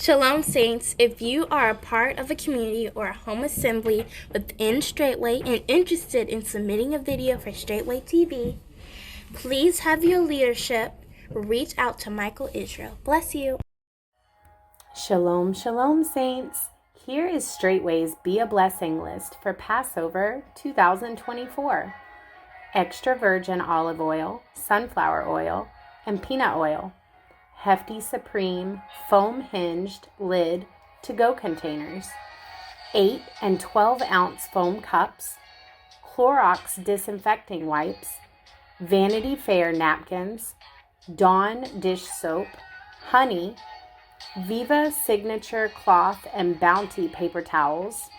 Shalom, Saints. If you are a part of a community or a home assembly within Straitway and interested in submitting a video for Straitway TV, please have your leadership reach out to Michael Israel. Bless you. Shalom, shalom, Saints. Here is Straitway's Be a Blessing list for Passover 2024. Extra virgin olive oil, sunflower oil, and peanut oil. Hefty Supreme foam hinged lid to-go containers. 8 and 12 ounce foam cups. Clorox disinfecting wipes. Vanity Fair napkins. Dawn dish soap. Honey. Viva Signature cloth and Bounty paper towels,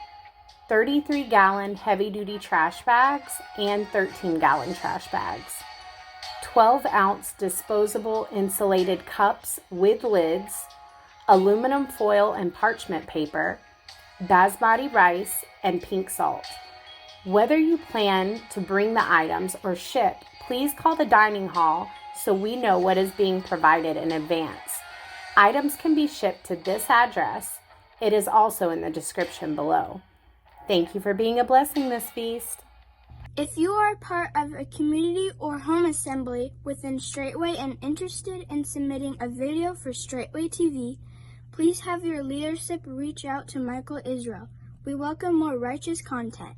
33-gallon heavy-duty trash bags and 13-gallon trash bags, 12-ounce disposable insulated cups with lids, aluminum foil and parchment paper, basmati rice, and pink salt. Whether you plan to bring the items or ship, please call the dining hall so we know what is being provided in advance. Items can be shipped to this address. It is also in the description below. Thank you for being a blessing this feast. If you are a part of a community or home assembly within Straitway and interested in submitting a video for Straitway TV, please have your leadership reach out to Michael Israel. We welcome more righteous content.